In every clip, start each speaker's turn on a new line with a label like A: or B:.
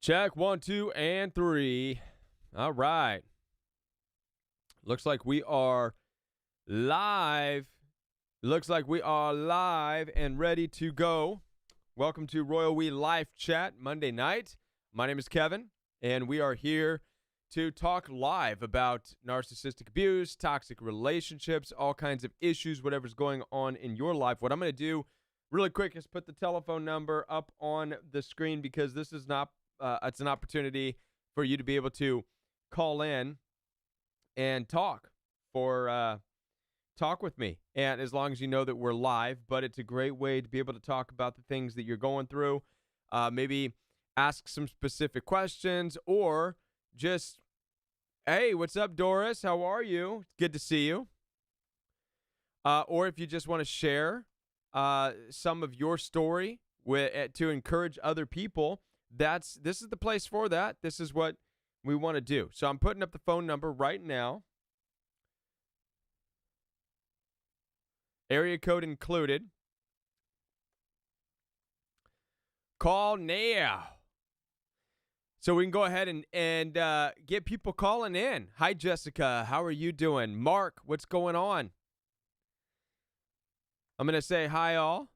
A: Check 1, 2, and 3. All right. Looks like we are live. Looks like we are live and ready to go. Welcome to Royal We Life Chat Monday night. My name is Kevin, and we are here to talk live about narcissistic abuse, toxic relationships, all kinds of issues, whatever's going on in your life. What I'm going to do really quick is put the telephone number up on the screen because this is not it's an opportunity for you to be able to call in and talk with me. And as long as you know that we're live, but it's a great way to be able to talk about the things that you're going through. Maybe ask some specific questions or just, hey, what's up, Doris? How are you? It's good to see you. Or if you just want to share some of your story to encourage other people, this is the place for that. This is what we want to do. So I'm putting up the phone number right now. Area code included. Call now. So we can go ahead and get people calling in. Hi, Jessica. How are you doing? Mark, what's going on? I'm going to say hi, all.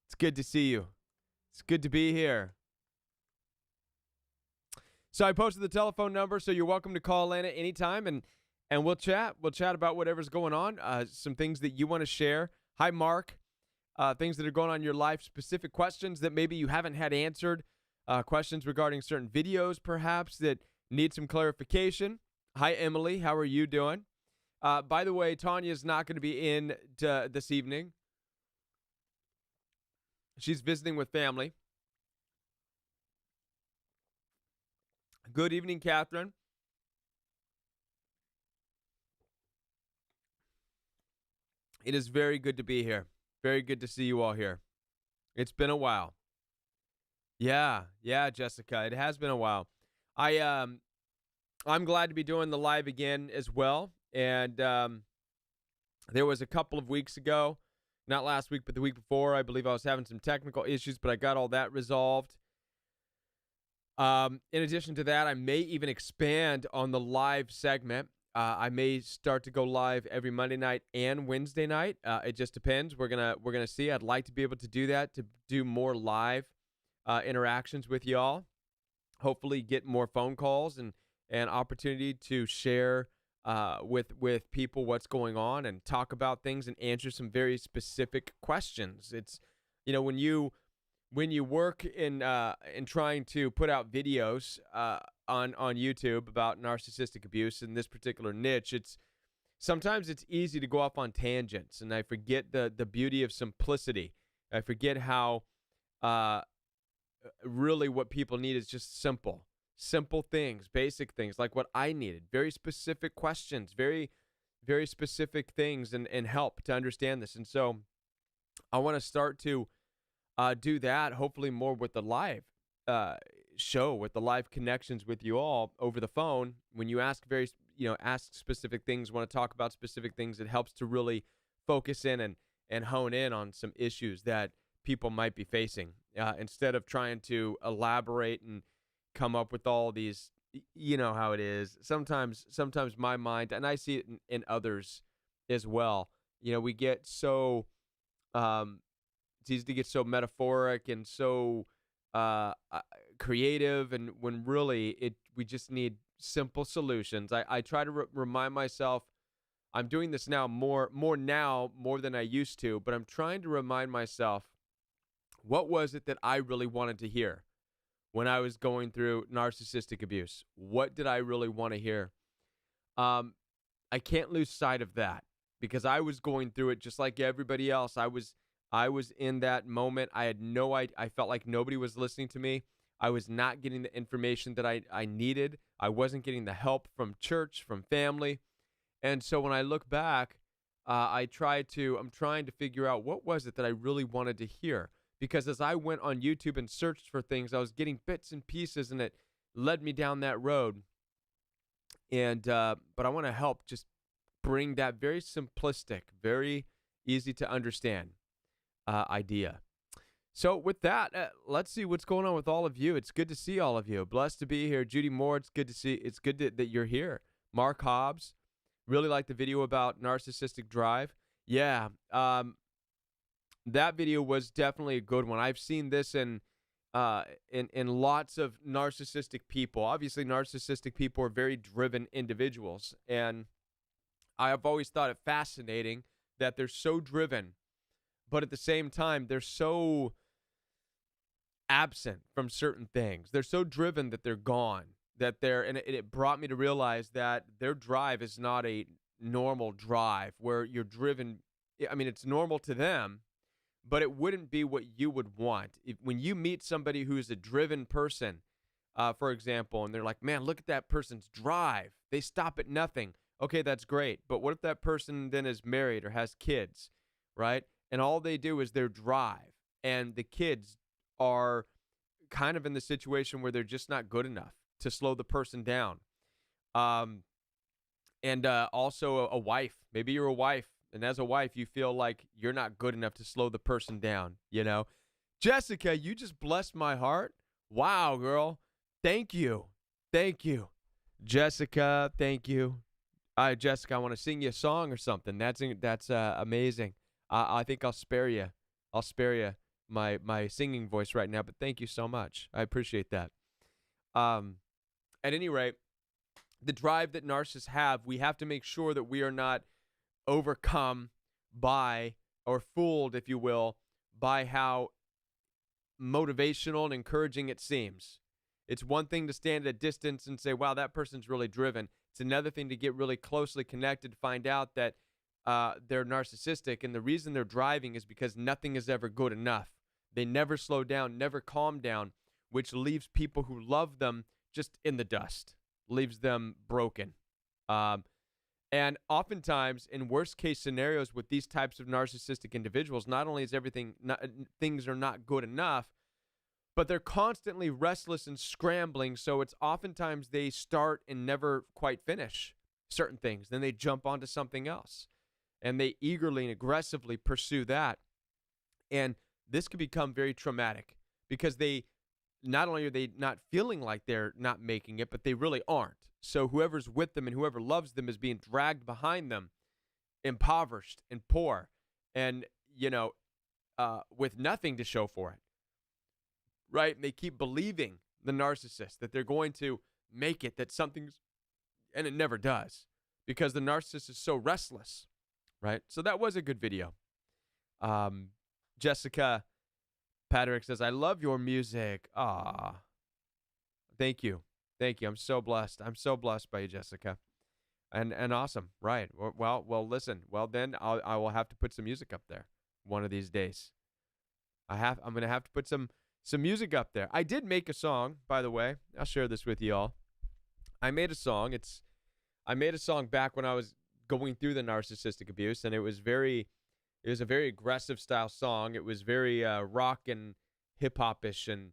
A: It's good to see you. It's good to be here. So I posted the telephone number, so you're welcome to call in at any time, and we'll chat. We'll chat about whatever's going on, some things that you want to share. Hi, Mark. Things that are going on in your life, specific questions that maybe you haven't had answered, questions regarding certain videos, perhaps, that need some clarification. Hi, Emily. How are you doing? By the way, Tanya's not going to be in this evening. She's visiting with family. Good evening, Catherine. It is very good to be here. Very good to see you all here. It's been a while. Yeah, Jessica. It has been a while. I'm glad to be doing the live again as well. And there was a couple of weeks ago, not last week, but the week before, I believe I was having some technical issues, but I got all that resolved. In addition to that, I may even expand on the live segment. I may start to go live every Monday night and Wednesday night. It just depends. We're gonna see. I'd like to be able to do that, to do more live interactions with y'all. Hopefully, get more phone calls and opportunity to share with people what's going on and talk about things and answer some very specific questions. It's, when you work in trying to put out videos on YouTube about narcissistic abuse in this particular niche, sometimes it's easy to go off on tangents, and I forget the beauty of simplicity. I forget how really what people need is just simple things, basic things, like what I needed. Very specific questions, very, very specific things, and help to understand this. And so I want to start to do that, hopefully more with the live show, with the live connections with you all over the phone. When you ask ask specific things, want to talk about specific things, it helps to really focus in and hone in on some issues that people might be facing, instead of trying to elaborate and come up with all these, you know how it is. Sometimes my mind, and I see it in others as well, we get so, it's easy to get so metaphoric and so creative, and when really we just need simple solutions. I try to remind myself, I'm doing this now more than I used to, but I'm trying to remind myself, what was it that I really wanted to hear when I was going through narcissistic abuse? What did I really want to hear? I can't lose sight of that, because I was going through it just like everybody else. I was in that moment. I had no idea. I felt like nobody was listening to me. I was not getting the information that I needed. I wasn't getting the help from church, from family. And so when I look back, I'm trying to figure out, what was it that I really wanted to hear? Because as I went on YouTube and searched for things, I was getting bits and pieces, and it led me down that road. And but I want to help just bring that very simplistic, very easy to understand idea. So with that, let's see what's going on with all of you. It's good to see all of you. Blessed to be here. Judy Moore, it's good to see. It's good that you're here. Mark Hobbs, really like the video about narcissistic drive. Yeah, that video was definitely a good one. I've seen this in lots of narcissistic people. Obviously, narcissistic people are very driven individuals, and I have always thought it fascinating that they're so driven, but at the same time, they're so absent from certain things. They're so driven that they're gone. And it brought me to realize that their drive is not a normal drive where you're driven. I mean, it's normal to them, but it wouldn't be what you would want. When you meet somebody who's a driven person, for example, and they're like, man, look at that person's drive. They stop at nothing. Okay, that's great. But what if that person then is married or has kids, right? And all they do is their drive. And the kids are kind of in the situation where they're just not good enough to slow the person down. And also a wife. Maybe you're a wife, and as a wife, you feel like you're not good enough to slow the person down, you know? Jessica, you just blessed my heart. Wow, girl. Thank you. Thank you. Jessica, thank you. Jessica, I want to sing you a song or something. That's amazing. I think I'll spare you. I'll spare you my singing voice right now, but thank you so much. I appreciate that. At any rate, the drive that narcissists have, we have to make sure that we are not overcome by or fooled, if you will, by how motivational and encouraging it seems. It's one thing to stand at a distance and say, wow, that person's really driven. It's another thing to get really closely connected to find out that they're narcissistic, and the reason they're driving is because nothing is ever good enough. They never slow down, never calm down, which leaves people who love them just in the dust, leaves them broken. And oftentimes, in worst-case scenarios with these types of narcissistic individuals, not only is things are not good enough, but they're constantly restless and scrambling, so it's oftentimes they start and never quite finish certain things. Then they jump onto something else, and they eagerly and aggressively pursue that. And this can become very traumatic because not only are they not feeling like they're not making it, but they really aren't. So whoever's with them and whoever loves them is being dragged behind them, impoverished and poor, and, with nothing to show for it. Right? And they keep believing, the narcissist, that they're going to make it, and it never does, because the narcissist is so restless, right? So that was a good video. Jessica Patrick says, I love your music. Ah, thank you. Thank you. I'm so blessed. I'm so blessed by you, Jessica. And awesome. Right. Well, listen. Well, then I will have to put some music up there one of these days. I'm going to have to put some music up there. I did make a song, by the way. I'll share this with you all. I made a song. I made a song back when I was going through the narcissistic abuse, and it was a very aggressive style song. It was very rock and hip hop-ish and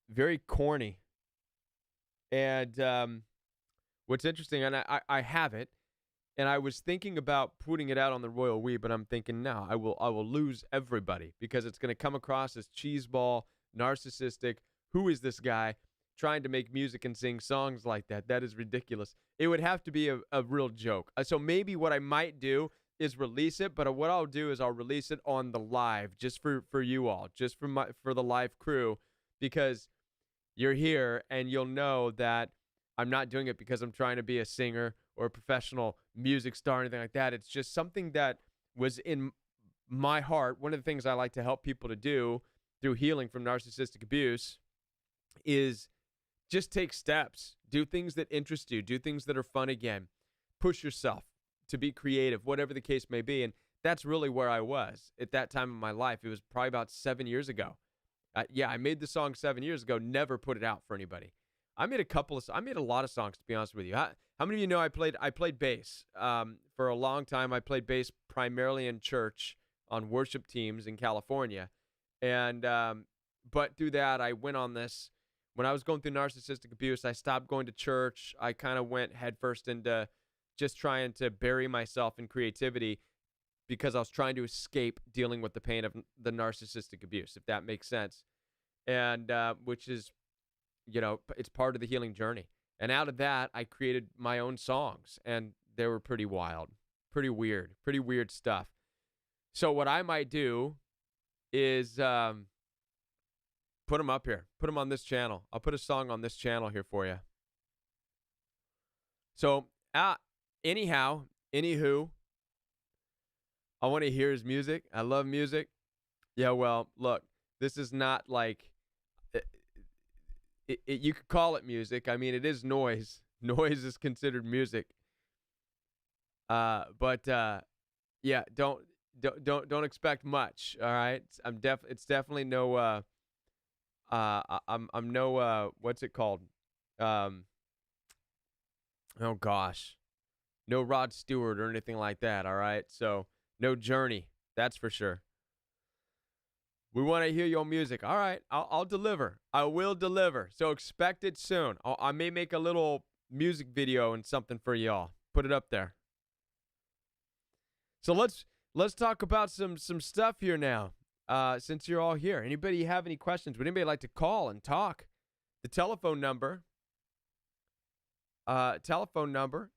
A: very corny. And what's interesting, and I have it, and I was thinking about putting it out on the Royal We, but I'm thinking, no, I will lose everybody because it's going to come across as cheeseball, narcissistic. Who is this guy trying to make music and sing songs like that? That is ridiculous. It would have to be a real joke. So maybe what I might do is release it, but what I'll do is I'll release it on the live just for you all, just for the live crew, because you're here and you'll know that I'm not doing it because I'm trying to be a singer or a professional music star or anything like that. It's just something that was in my heart. One of the things I like to help people to do through healing from narcissistic abuse is just take steps, do things that interest you, do things that are fun again, push yourself to be creative, whatever the case may be. And that's really where I was at that time in my life. It was probably about 7 years ago. I made the song 7 years ago, never put it out for anybody. I made a lot of songs, to be honest with you. How many of you know I played bass? For a long time, I played bass primarily in church on worship teams in California. And but through that, I went on this. When I was going through narcissistic abuse, I stopped going to church. I kind of went headfirst into just trying to bury myself in creativity. because I was trying to escape dealing with the pain of the narcissistic abuse, if that makes sense. And which is, it's part of the healing journey. And out of that, I created my own songs, and they were pretty wild, pretty weird stuff. So what I might do is put them up here, put them on this channel. I'll put a song on this channel here for you. So anywho, I want to hear his music. I love music. Yeah, well, look, this is not like, you could call it music. I mean, it is noise. Noise is considered music. But yeah, don't expect much. All right, it's definitely no. I'm no. What's it called? Oh gosh, no Rod Stewart or anything like that. All right, so no Journey. That's for sure. We want to hear your music. All right, I'll deliver. I will deliver. So expect it soon. I may make a little music video and something for y'all. Put it up there. So let's talk about some stuff here now. Since you're all here, anybody have any questions? Would anybody like to call and talk? The telephone number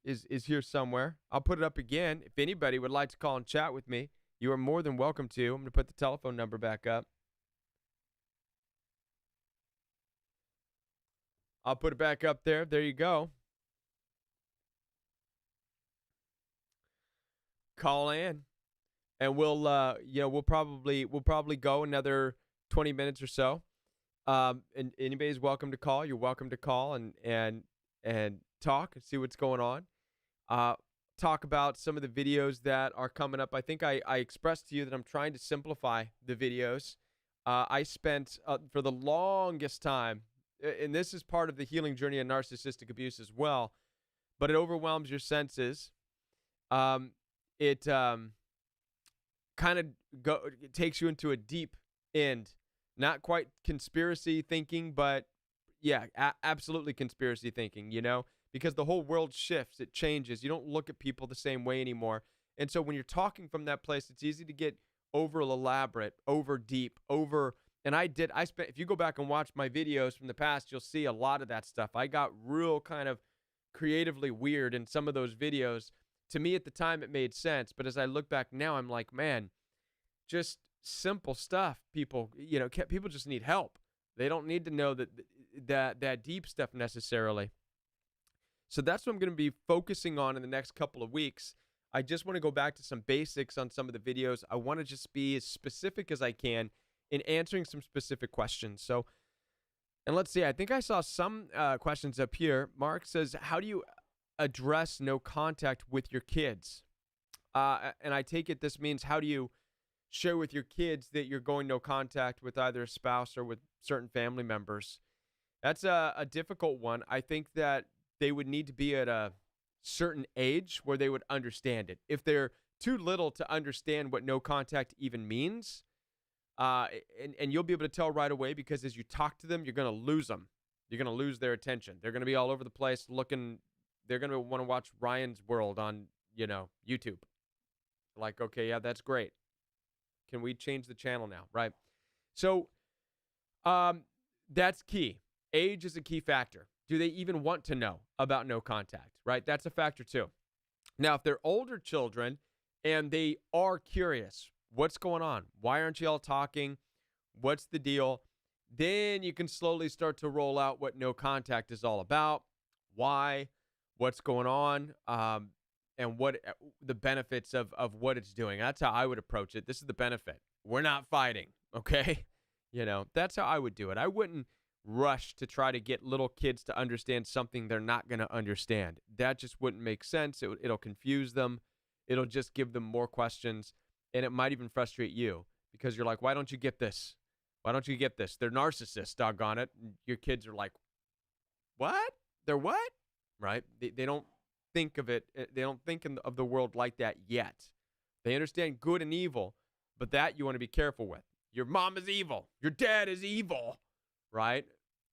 A: is here somewhere. I'll put it up again. If anybody would like to call and chat with me, you are more than welcome to. I'm going to put the telephone number back up. I'll put it back up there. There you go. Call in, and we'll probably go another 20 minutes or so. And anybody's welcome to call. You're welcome to call and talk and see what's going on. Talk about some of the videos that are coming up. I think I expressed to you that I'm trying to simplify the videos. I spent for the longest time, and this is part of the healing journey of narcissistic abuse as well, but it overwhelms your senses. It kind of it takes you into a deep end, not quite conspiracy thinking, but yeah, absolutely conspiracy thinking, because the whole world shifts, it changes. You don't look at people the same way anymore. And so when you're talking from that place, it's easy to get over elaborate, over deep, and if you go back and watch my videos from the past, you'll see a lot of that stuff. I got real kind of creatively weird in some of those videos. To me at the time, it made sense. But as I look back now, I'm like, man, just simple stuff. People just need help. They don't need to know that deep stuff necessarily. So that's what I'm going to be focusing on in the next couple of weeks. I just want to go back to some basics on some of the videos. I want to just be as specific as I can in answering some specific questions. So, and let's see, I think I saw some questions up here. Mark says, how do you address no contact with your kids? And I take it this means, how do you share with your kids that you're going no contact with either a spouse or with certain family members? That's a difficult one. I think that they would need to be at a certain age where they would understand it. If they're too little to understand what no contact even means, and you'll be able to tell right away, because as you talk to them, you're going to lose them. You're going to lose their attention. They're going to be all over the place looking. They're going to want to watch Ryan's World on, YouTube. Like, okay, yeah, that's great. Can we change the channel now? Right. So that's key. Age is a key factor. Do they even want to know about no contact? Right. That's a factor too. Now, if they're older children and they are curious, what's going on? Why aren't you all talking? What's the deal? Then you can slowly start to roll out what no contact is all about. Why? What's going on? And what the benefits of what it's doing. That's how I would approach it. This is the benefit. We're not fighting, okay? That's how I would do it. I wouldn't rush to try to get little kids to understand something they're not going to understand. That just wouldn't make sense. It'll confuse them. It'll just give them more questions, and it might even frustrate you because you're like, why don't you get this? Why don't you get this? They're narcissists, doggone it. And your kids are like, what? They're what? Right? They don't think of it. They don't think of the world like that yet. They understand good and evil, but that you want to be careful with. Your mom is evil. Your dad is evil, right?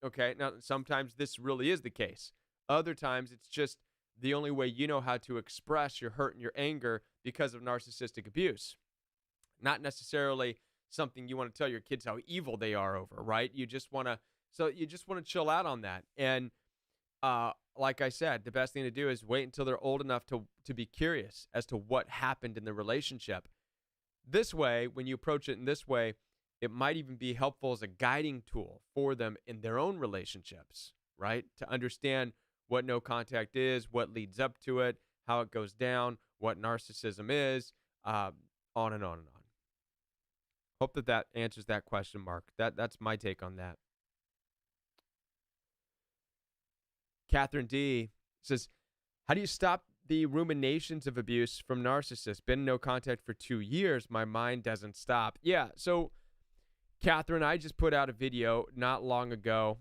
A: Okay, now sometimes this really is the case. Other times it's just the only way you know how to express your hurt and your anger because of narcissistic abuse. Not necessarily something you want to tell your kids how evil they are over, right? You just want to chill out on that. And like I said, the best thing to do is wait until they're old enough to be curious as to what happened in the relationship. This way, when you approach it in this way, it might even be helpful as a guiding tool for them in their own relationships, right? To understand what no contact is, what leads up to it, how it goes down, what narcissism is, on and on and on. Hope that answers that question, Mark. That's my take on that. Catherine D says, how do you stop the ruminations of abuse from narcissists? Been in no contact for 2 years. My mind doesn't stop. Yeah, so Catherine, I just put out a video not long ago.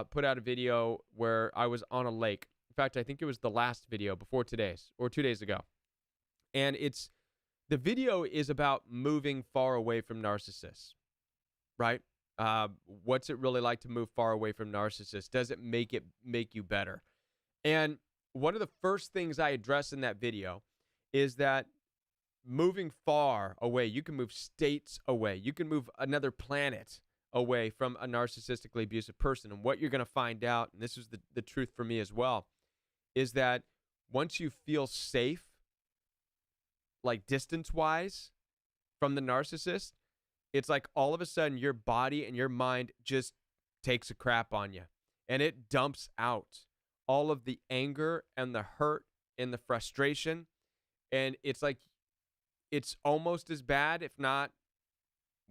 A: Put out a video where I was on a lake. In fact, I think it was the last video before today's, or 2 days ago. And the video is about moving far away from narcissists, right? What's it really like to move far away from narcissists? Does it make you better? And one of the first things I address in that video is that moving far away, you can move states away. You can move another planet away from a narcissistically abusive person. And what you're going to find out, and this is the truth for me as well, is that once you feel safe, like distance-wise from the narcissist, it's like all of a sudden your body and your mind just takes a crap on you. And it dumps out all of the anger and the hurt and the frustration. And it's like it's almost as bad, if not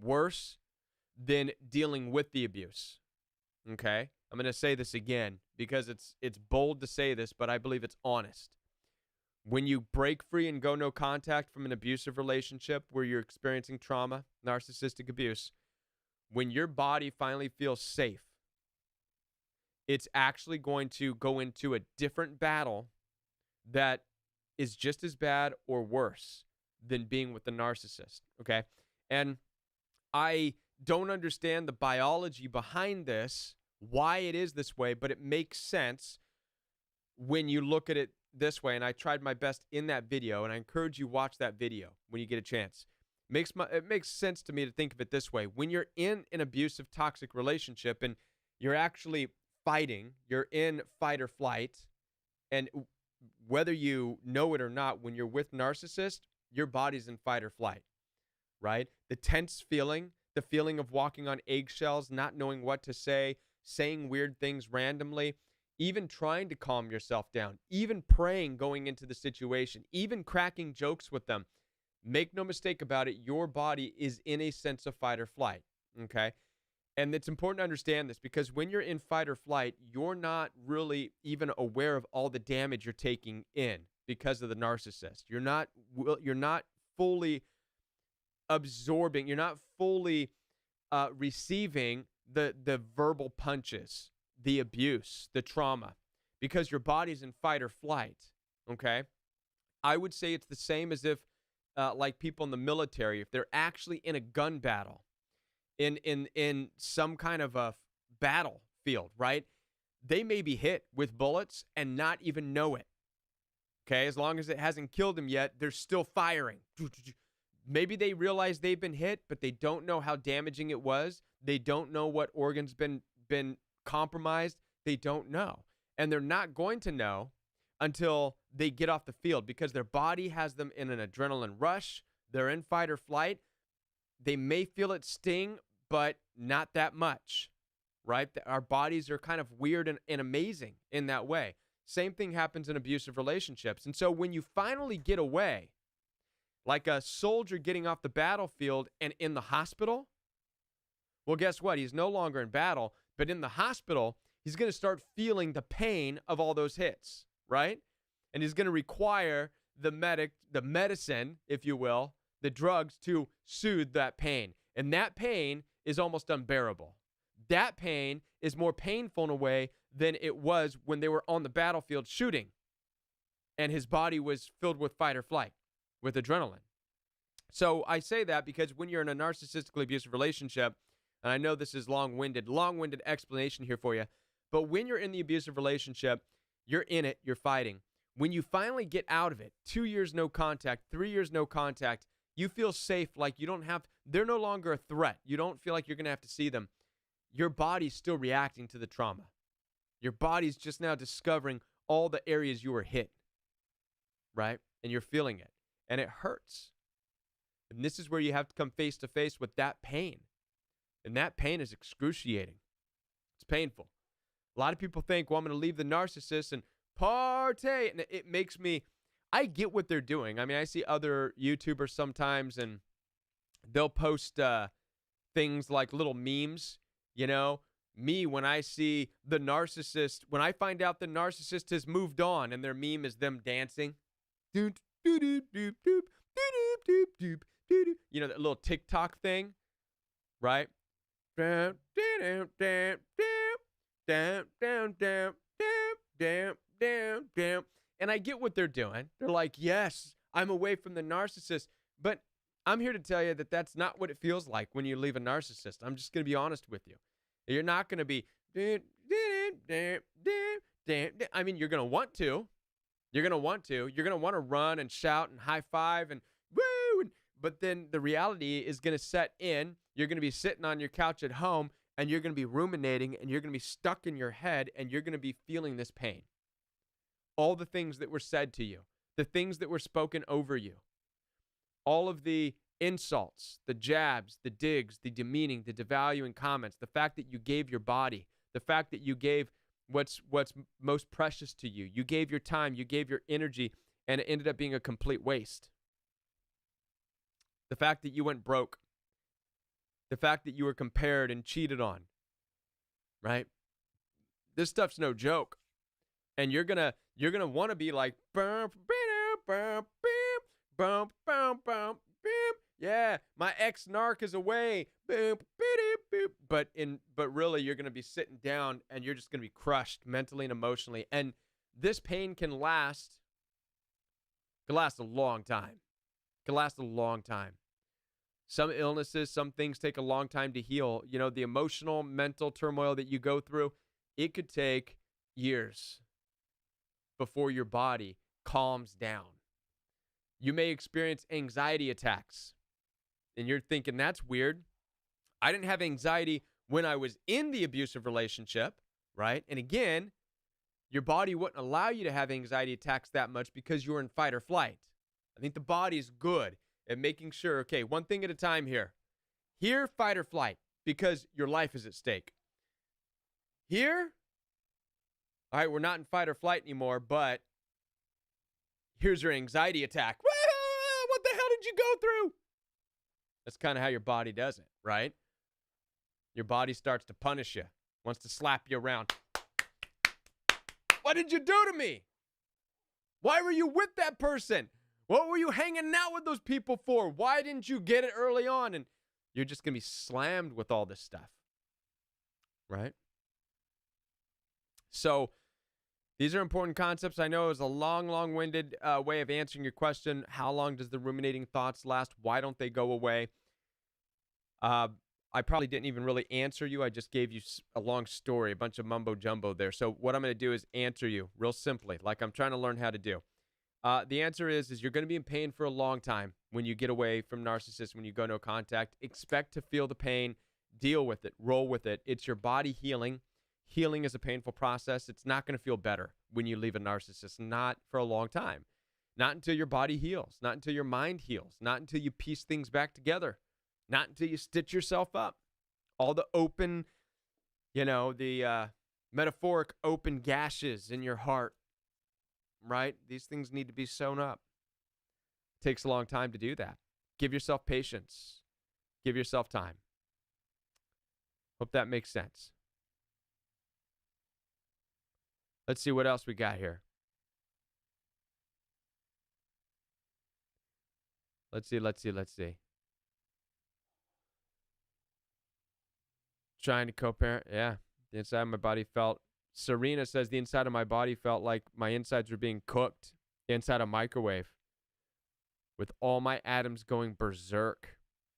A: worse, than dealing with the abuse. Okay? I'm going to say this again because it's bold to say this, but I believe it's honest. When you break free and go no contact from an abusive relationship where you're experiencing trauma, narcissistic abuse, when your body finally feels safe, it's actually going to go into a different battle that is just as bad or worse than being with the narcissist, okay? And I don't understand the biology behind this, why it is this way, but it makes sense when you look at it this way. And I tried my best in that video, and I encourage you watch that video when you get a chance. It makes sense to me to think of it this way. When you're in an abusive, toxic relationship and you're actually fighting, you're in fight or flight, and whether you know it or not, when you're with narcissist, your body's in fight or flight, right? The tense feeling, the feeling of walking on eggshells, not knowing what to say, saying weird things randomly, even trying to calm yourself down, even praying going into the situation, even cracking jokes with them. Make no mistake about it, your body is in a sense of fight or flight, okay? And it's important to understand this because when you're in fight or flight, you're not really even aware of all the damage you're taking in because of the narcissist. You're not fully absorbing, you're not fully receiving the verbal punches, the abuse, the trauma, because your body's in fight or flight, okay? I would say it's the same as if, like people in the military, if they're actually in a gun battle, in some kind of a battlefield, right? They may be hit with bullets and not even know it, okay? As long as it hasn't killed them yet, they're still firing. Maybe they realize they've been hit, but they don't know how damaging it was. They don't know what organ's been compromised. They don't know. And they're not going to know until they get off the field because their body has them in an adrenaline rush. They're in fight or flight. They may feel it sting, but not that much, right? Our bodies are kind of weird and amazing in that way. Same thing happens in abusive relationships. And so when you finally get away, like a soldier getting off the battlefield and in the hospital, well, guess what? He's no longer in battle, but in the hospital, he's going to start feeling the pain of all those hits, right? And he's going to require the medicine, if you will, the drugs to soothe that pain. And that pain is almost unbearable. That pain is more painful in a way than it was when they were on the battlefield shooting and his body was filled with fight or flight, with adrenaline. So I say that because when you're in a narcissistically abusive relationship, and I know this is long-winded explanation here for you, but when you're in the abusive relationship, you're in it, you're fighting. when you finally get out of it, 2 years no contact, 3 years no contact, you feel safe, like you don't have, they're no longer a threat. You don't feel like you're going to have to see them. Your body's still reacting to the trauma. Your body's just now discovering all the areas you were hit, right? And you're feeling it. And it hurts. And this is where you have to come face to face with that pain. And that pain is excruciating. It's painful. A lot of people think, well, I'm going to leave the narcissist and partay. And it makes me, I get what they're doing. I mean, I see other YouTubers sometimes and they'll post things like little memes, you know. Me, when I see the narcissist, when I find out the narcissist has moved on and their meme is them dancing. You know, that little TikTok thing, right? And I get what they're doing. They're like, yes, I'm away from the narcissist. But I'm here to tell you that that's not what it feels like when you leave a narcissist. I'm just going to be honest with you. You're not going to be, I mean, you're going to want to. You're going to want to. You're going to want to run and shout and high five and woo. But then the reality is going to set in. You're going to be sitting on your couch at home and you're going to be ruminating and you're going to be stuck in your head and you're going to be feeling this pain. All the things that were said to you, the things that were spoken over you, all of the insults, the jabs, the digs, the demeaning, the devaluing comments, the fact that you gave your body, the fact that you gave what's most precious to you. You gave your time, you gave your energy, and it ended up being a complete waste. The fact that you went broke, the fact that you were compared and cheated on, right? This stuff's no joke. And you're gonna want to be like, yeah, my ex-narc is away. But really, you're going to be sitting down and you're just going to be crushed mentally and emotionally. And this pain can last a long time. Can last a long time. Some illnesses, some things take a long time to heal. You know, the emotional, mental turmoil that you go through, it could take years before your body calms down. You may experience anxiety attacks. And you're thinking, that's weird. I didn't have anxiety when I was in the abusive relationship, right? And again, your body wouldn't allow you to have anxiety attacks that much because you're in fight or flight. I think the body's good at making sure, okay, one thing at a time here. Here, fight or flight, because your life is at stake. Here, all right, we're not in fight or flight anymore, but here's your anxiety attack. What the hell did you go through? That's kind of how your body does it, right? Your body starts to punish you, wants to slap you around. What did you do to me? Why were you with that person? What were you hanging out with those people for? Why didn't you get it early on? And you're just going to be slammed with all this stuff, right? So these are important concepts. I know it was a long-winded way of answering your question. How long does the ruminating thoughts last? Why don't they go away? I probably didn't even really answer you. I just gave you a long story, a bunch of mumbo-jumbo there. So what I'm going to do is answer you real simply, like I'm trying to learn how to do. The answer is you're going to be in pain for a long time when you get away from narcissists, when you go no contact. Expect to feel the pain. Deal with it. Roll with it. It's your body healing. Healing is a painful process. It's not going to feel better when you leave a narcissist. Not for a long time. Not until your body heals. Not until your mind heals. Not until you piece things back together. Not until you stitch yourself up. All the open, the metaphoric open gashes in your heart, right? These things need to be sewn up. It takes a long time to do that. Give yourself patience. Give yourself time. Hope that makes sense. Let's see what else we got here. Let's see. Trying to co-parent. Yeah. The inside of my body felt. Serena says the inside of my body felt like my insides were being cooked inside a microwave with all my atoms going berserk.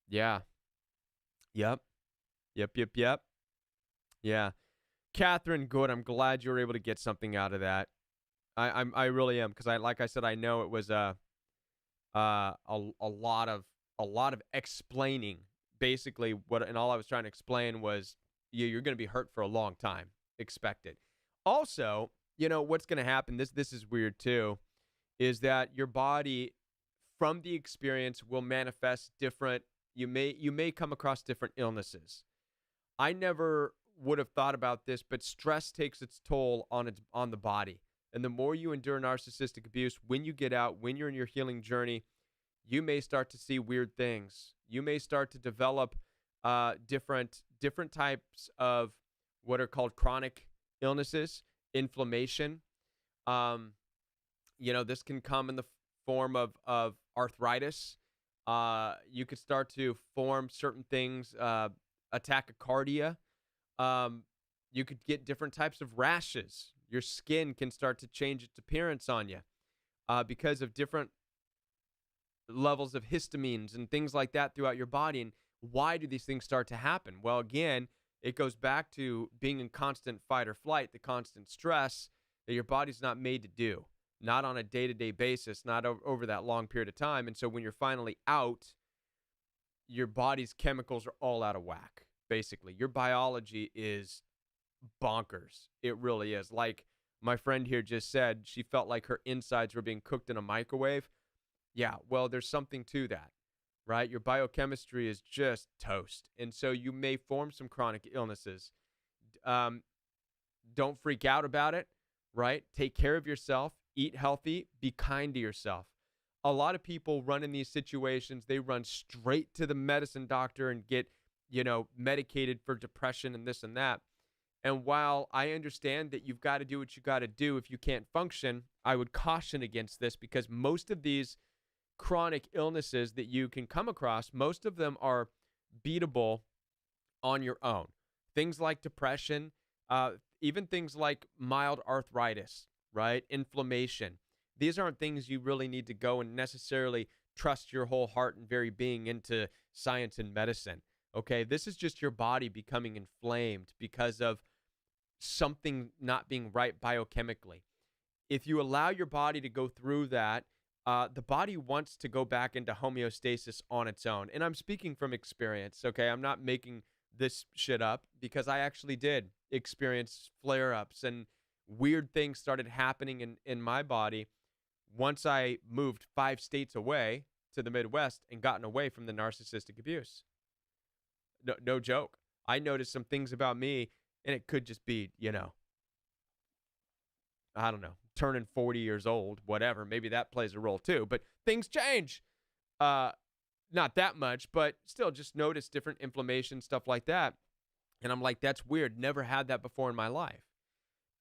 A: Yeah. Yep. Yeah. Catherine, good. I'm glad you were able to get something out of that. I really am, because like I said, I know it was a lot of explaining. Basically, and all I was trying to explain was you're going to be hurt for a long time. Expect it. Also, what's going to happen. This is weird too, is that your body, from the experience, will manifest different. You may come across different illnesses. I never would have thought about this, but stress takes its toll on the body. And the more you endure narcissistic abuse, when you get out, when you're in your healing journey, you may start to see weird things. You may start to develop different types of what are called chronic illnesses, inflammation. Um, this can come in the form of arthritis. You could start to form certain things, tachycardia. You could get different types of rashes. Your skin can start to change its appearance on you because of different levels of histamines and things like that throughout your body. And why do these things start to happen? Well, again, it goes back to being in constant fight or flight, the constant stress that your body's not made to do, not on a day-to-day basis, not over that long period of time. And so when you're finally out, your body's chemicals are all out of whack, basically. Your biology is bonkers. It really is. Like my friend here just said, she felt like her insides were being cooked in a microwave. Yeah, well, there's something to that, right? Your biochemistry is just toast. And so you may form some chronic illnesses. Don't freak out about it, right? Take care of yourself, eat healthy, be kind to yourself. A lot of people run in these situations, they run straight to the medicine doctor and get, medicated for depression and this and that. And while I understand that you've got to do what you got to do if you can't function, I would caution against this, because most of these chronic illnesses that you can come across, most of them are beatable on your own. Things like depression, even things like mild arthritis, right? Inflammation. These aren't things you really need to go and necessarily trust your whole heart and very being into science and medicine. Okay, this is just your body becoming inflamed because of something not being right biochemically. If you allow your body to go through that, the body wants to go back into homeostasis on its own. And I'm speaking from experience, okay? I'm not making this shit up, because I actually did experience flare-ups and weird things started happening in my body once I moved 5 states away to the Midwest and gotten away from the narcissistic abuse. No joke. I noticed some things about me, and it could just be, I don't know, turning 40 years old, whatever. Maybe that plays a role too. But things change. Not that much, but still just notice different inflammation, stuff like that. And I'm like, that's weird. Never had that before in my life.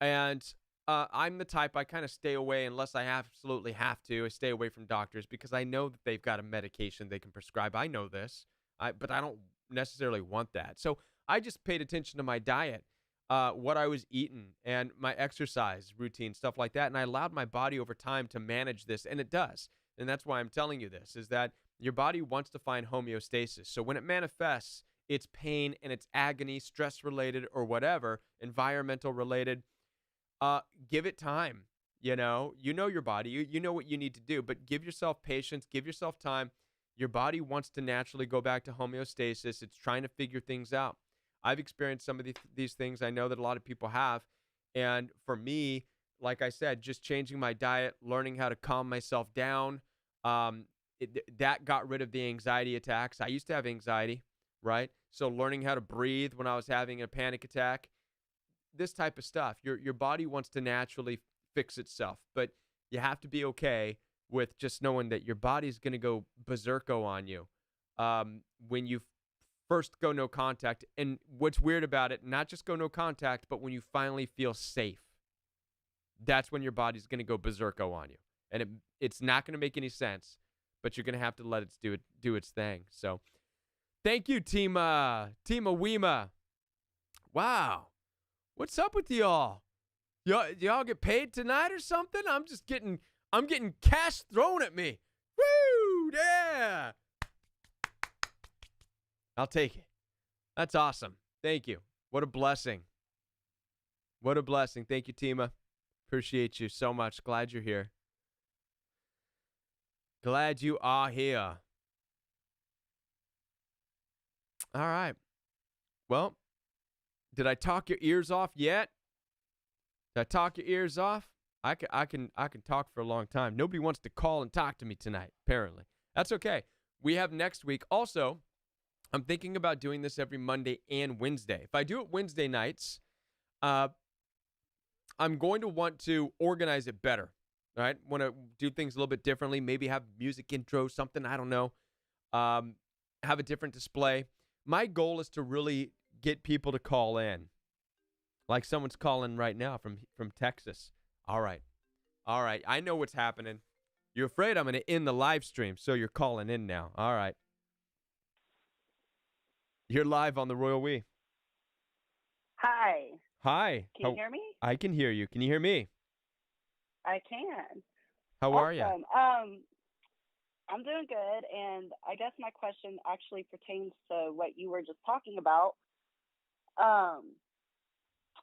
A: And I'm the type, I kind of stay away unless I absolutely have to. I stay away from doctors because I know that they've got a medication they can prescribe. I know this, but I don't necessarily want that. So I just paid attention to my diet, what I was eating, and my exercise routine, stuff like that. And I allowed my body over time to manage this, and it does. And that's why I'm telling you this, is that your body wants to find homeostasis. So when it manifests, it's pain and it's agony, stress-related or whatever, environmental-related, give it time. You know your body. You know what you need to do, but give yourself patience, give yourself time. Your body wants to naturally go back to homeostasis. It's trying to figure things out. I've experienced some of these things. I know that a lot of people have. And for me, like I said, just changing my diet, learning how to calm myself down, that got rid of the anxiety attacks. I used to have anxiety, right? So learning how to breathe when I was having a panic attack, this type of stuff. Your body wants to naturally fix itself, but you have to be okay with just knowing that your body's going to go berserko on you when you first go no contact. And what's weird about it, not just go no contact, but when you finally feel safe, that's when your body's going to go berserko on you. And it's not going to make any sense, but you're going to have to let it do its thing. So thank you, Team Awema. Wow. What's up with y'all? Y'all get paid tonight or something? I'm getting cash thrown at me. Woo! Yeah. I'll take it. That's awesome. Thank you. What a blessing. What a blessing. Thank you, Tima. Appreciate you so much. Glad you're here. Glad you are here. All right. Well, did I talk your ears off yet? Did I talk your ears off? I can talk for a long time. Nobody wants to call and talk to me tonight, apparently. That's okay. We have next week. Also, I'm thinking about doing this every Monday and Wednesday. If I do it Wednesday nights, I'm going to want to organize it better. All right? Want to do things a little bit differently. Maybe have music intro, something, I don't know. Have a different display. My goal is to really get people to call in. Like someone's calling right now from Texas. All right. I know what's happening. You're afraid I'm going to end the live stream, so you're calling in now. All right. You're live on the Royal We.
B: Hi.
A: Hi.
B: Can you hear me?
A: I can hear you. Can you hear me?
B: I can.
A: How are you?
B: I'm doing good, and I guess my question actually pertains to what you were just talking about.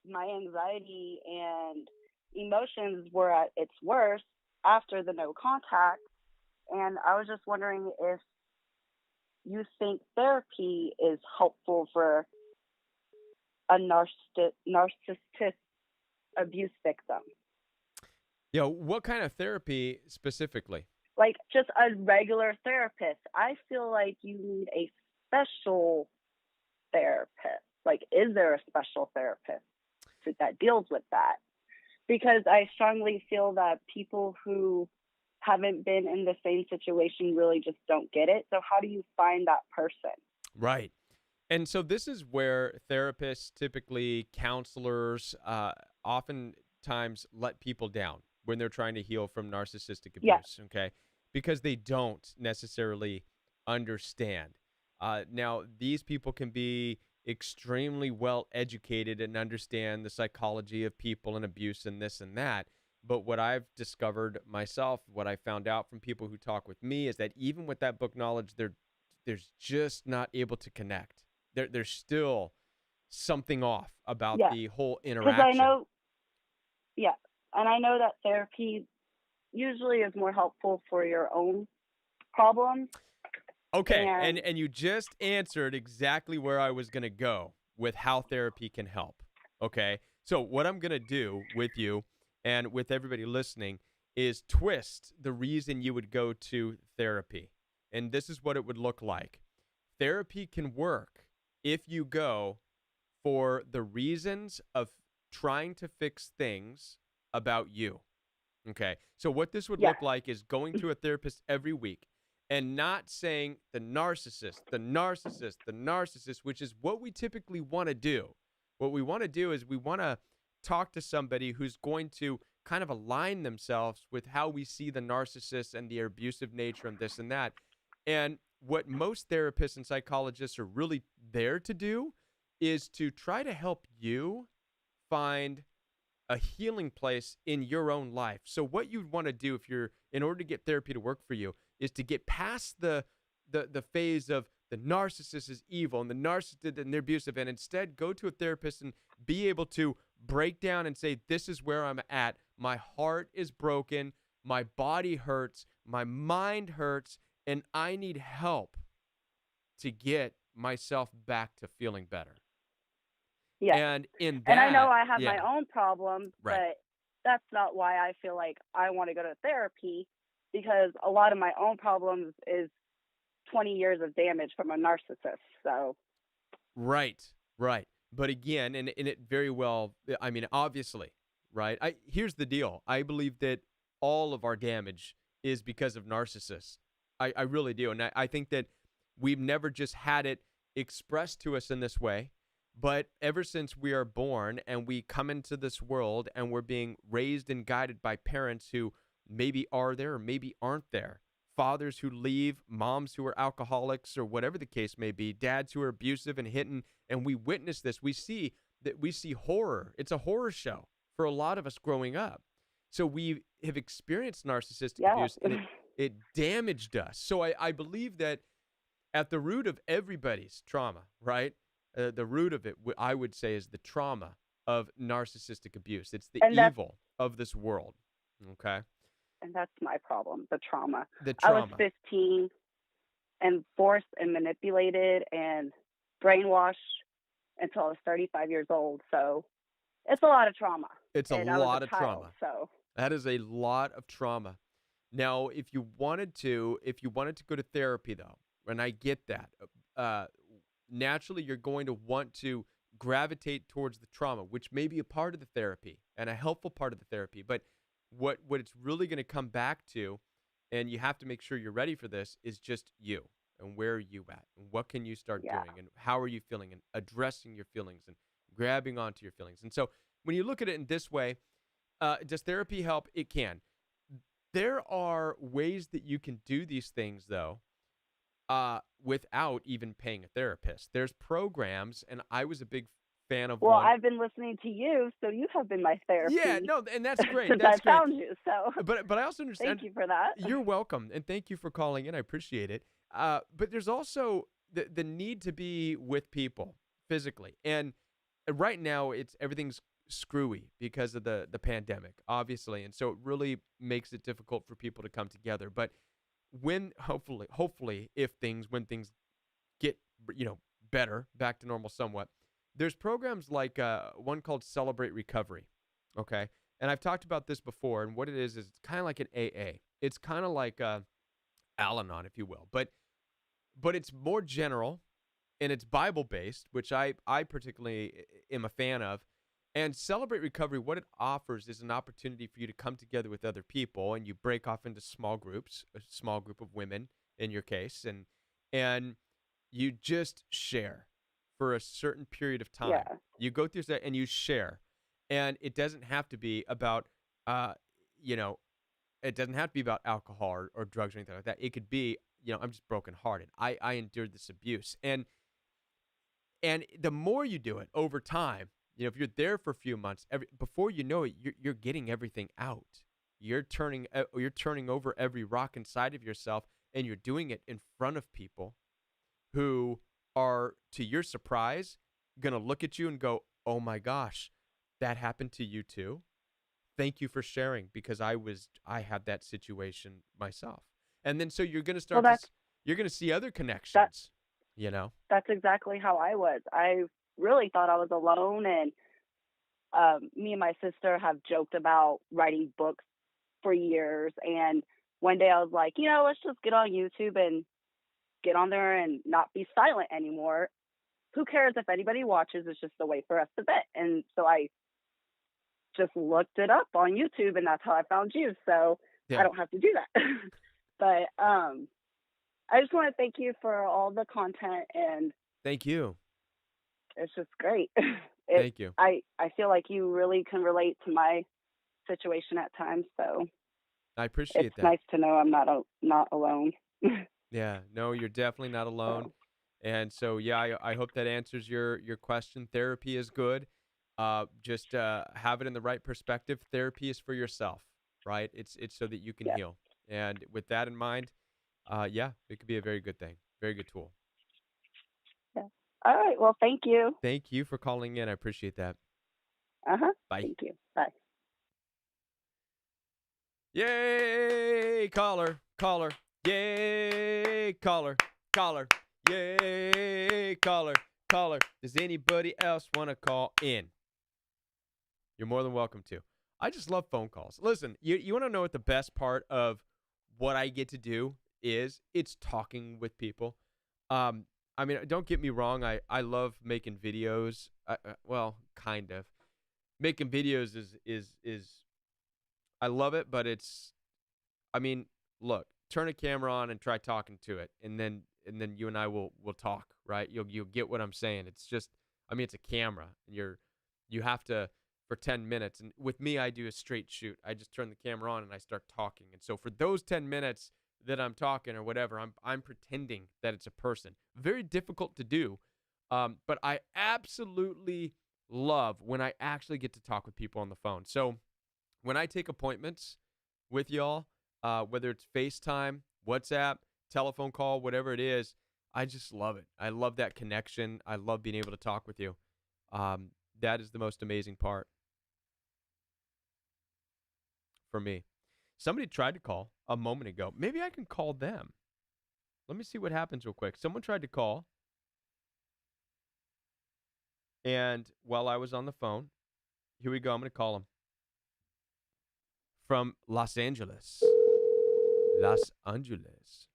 B: My anxiety and emotions were at its worst after the no contact, and I was just wondering if you think therapy is helpful for a narcissistic abuse victim.
A: Yeah, what kind of therapy specifically?
B: Like just a regular therapist. I feel like you need a special therapist. Like, is there a special therapist that deals with that? Because I strongly feel that people who haven't been in the same situation really just don't get it. So how do you find that person?
A: Right. And so this is where therapists, typically counselors, oftentimes let people down when they're trying to heal from narcissistic abuse, okay? Because they don't necessarily understand. Now, these people can be extremely well educated and understand the psychology of people and abuse and this and that. But what I've discovered myself, what I found out from people who talk with me, is that even with that book knowledge, they're just not able to connect. There's still something off about the whole interaction.
B: Because I know that therapy usually is more helpful for your own problems.
A: Okay, and you just answered exactly where I was going to go with how therapy can help. Okay, so what I'm going to do with you and with everybody listening is twist the reason you would go to therapy. And this is what it would look like. Therapy can work if you go for the reasons of trying to fix things about you. Okay, so what this would look like is going to a therapist every week and not saying the narcissist, which is what we typically want to do. What we want to do is we want to talk to somebody who's going to kind of align themselves with how we see the narcissist and the abusive nature and this and that. And what most therapists and psychologists are really there to do is to try to help you find a healing place in your own life. So what you'd want to do in order to get therapy to work for you is to get past the phase of the narcissist is evil and the narcissist and they're abusive, and instead go to a therapist and be able to break down and say, this is where I'm at. My heart is broken. My body hurts. My mind hurts. And I need help to get myself back to feeling better.
B: Yeah.
A: And
B: I know I have my own problems, but that's not why I feel like I want to go to therapy, because a lot of my own problems is 20 years of damage from a narcissist. So.
A: Right. But again, and it very well, I mean, obviously, right? Here's the deal. I believe that all of our damage is because of narcissists. I really do. And I think that we've never just had it expressed to us in this way, but ever since we are born and we come into this world and we're being raised and guided by parents who maybe are there or maybe aren't there, fathers who leave, moms who are alcoholics or whatever the case may be, dads who are abusive and hitting, and we witness this. We see horror. It's a horror show for a lot of us growing up. So we have experienced narcissistic abuse, and it damaged us. So I believe that at the root of everybody's trauma, right? The root of it, I would say, is the trauma of narcissistic abuse. It's the evil of this world. Okay.
B: And that's my problem, the trauma.
A: The
B: I was
A: trauma.
B: 15 and forced and manipulated and brainwashed until I was 35 years old. So it's a lot of trauma.
A: It's a
B: And I was
A: lot
B: a
A: of
B: child,
A: trauma.
B: so
A: That is a lot of trauma. Now, if you wanted to go to therapy though, and I get that, uh, naturally you're going to want to gravitate towards the trauma, which may be a part of the therapy and a helpful part of the therapy. But what it's really going to come back to, and you have to make sure you're ready for this, is just you and where are you at and what can you start
B: yeah.
A: doing and how are you feeling and addressing your feelings and grabbing onto your feelings. And so when you look at it in this way, does therapy help? It can. There are ways that you can do these things, though, without even paying a therapist. There's programs, and I was a big fan of
B: Well,
A: one.
B: I've been listening to you, so you have been my therapy.
A: Yeah, no, and that's great.
B: Since
A: That's
B: I
A: great.
B: found you. So
A: But I also understand.
B: thank you for that.
A: You're welcome, and thank you for calling in. I appreciate it. But there's also the need to be with people physically, and right now everything's screwy because of the pandemic, obviously, and so it really makes it difficult for people to come together. But when hopefully when things get better, back to normal somewhat, there's programs like one called Celebrate Recovery. Okay, and I've talked about this before, and what it is it's kind of like an AA. It's kind of like Al-Anon, if you will, but it's more general and it's Bible based, which I particularly am a fan of. And Celebrate Recovery, what it offers is an opportunity for you to come together with other people, and you break off into small groups, a small group of women in your case, and you just share for a certain period of time.
B: Yeah.
A: You go through that and you share, and it doesn't have to be about, you know, it doesn't have to be about alcohol or drugs or anything like that. It could be, I'm just brokenhearted. I endured this abuse, and the more you do it over time, if you're there for a few months, before you know it, you're getting everything out. You're turning over every rock inside of yourself, and you're doing it in front of people who are, to your surprise, gonna look at you and go, "Oh my gosh, that happened to you too. Thank you for sharing, because I had that situation myself." And then so you're gonna
B: Well,
A: you're gonna see other
B: that
A: connections.
B: that's exactly how I was. I really thought I was alone, and me and my sister have joked about writing books for years. And one day I was like, let's just get on YouTube and get on there and not be silent anymore. Who cares if anybody watches? It's just a way for us to vent. And so I just looked it up on YouTube, and that's how I found you. So I
A: Yeah.
B: don't have to do that. But I just want to thank you for all the content, and
A: Thank you.
B: it's just great.
A: Thank you.
B: I feel like you really can relate to my situation at times, so
A: I
B: it's
A: appreciate that.
B: nice to know I'm not alone.
A: Yeah. No, you're definitely not alone.
B: So
A: And so, yeah, I hope that answers your question. Therapy is good. Just have it in the right perspective. Therapy is for yourself, right? It's so that you can
B: yeah,
A: heal. And with that in mind, yeah, it could be a very good thing, very good tool.
B: yeah. All right. Well, thank you.
A: Thank you for calling in. I appreciate that.
B: Uh-huh.
A: Bye.
B: Thank you. Bye.
A: Yay, caller, caller. Yay, caller, caller. Yay, caller, caller. Does anybody else want to call in? You're more than welcome to. I just love phone calls. Listen, you want to know what the best part of what I get to do is? It's talking with people. I mean, don't get me wrong. I love making videos. Well, kind of. Making videos is I love it, but I mean, look, turn a camera on and try talking to it, and then you and I will talk, right? You'll get what I'm saying. It's just, I mean, it's a camera, and you have to, for 10 minutes. And with me, I do a straight shoot. I just turn the camera on and I start talking. And so for those 10 minutes that I'm talking or whatever, I'm pretending that it's a person. Very difficult to do, but I absolutely love when I actually get to talk with people on the phone. So when I take appointments with y'all, whether it's FaceTime, WhatsApp, telephone call, whatever it is, I just love it. I love that connection. I love being able to talk with you. That is the most amazing part. for me. Somebody tried to call a moment ago. Maybe I can call them. Let me see what happens real quick. Someone tried to call, and while I was on the phone, here we go. I'm going to call them from Los Angeles. Los Angeles.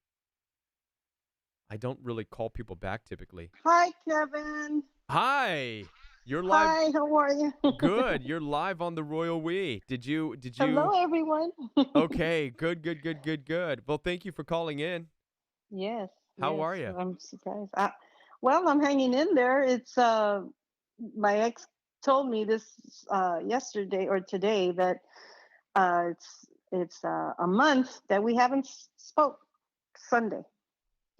A: I don't really call people back typically.
C: Hi, Kevin.
A: Hi. You're live.
C: Hi, how are you?
A: Good. You're live on the Royal We. Did you?
C: Hello, everyone.
A: Okay. Good. Well, thank you for calling in.
C: Yes.
A: How
C: yes,
A: are you?
C: I'm surprised. Well, I'm hanging in there. It's my ex told me this yesterday or today that it's a month that we haven't spoke Sunday,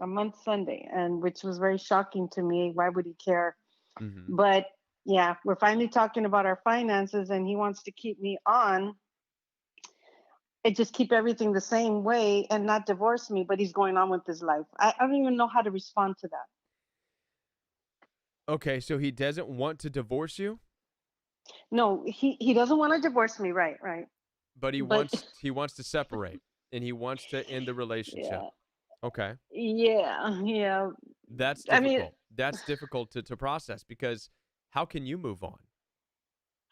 C: a month Sunday, and which was very shocking to me. Why would he care?
A: Mm-hmm.
C: But yeah, we're finally talking about our finances, and he wants to keep me on and just keep everything the same way and not divorce me, but he's going on with his life. I don't even know how to respond to that.
A: Okay, so he doesn't want to divorce you,
C: No, he doesn't want to divorce me, right,
A: but he
C: but
A: wants to separate and he wants to end the relationship.
C: yeah,
A: Okay.
C: yeah.
A: That's
C: I mean,
A: difficult. That's difficult to process because how can you move on?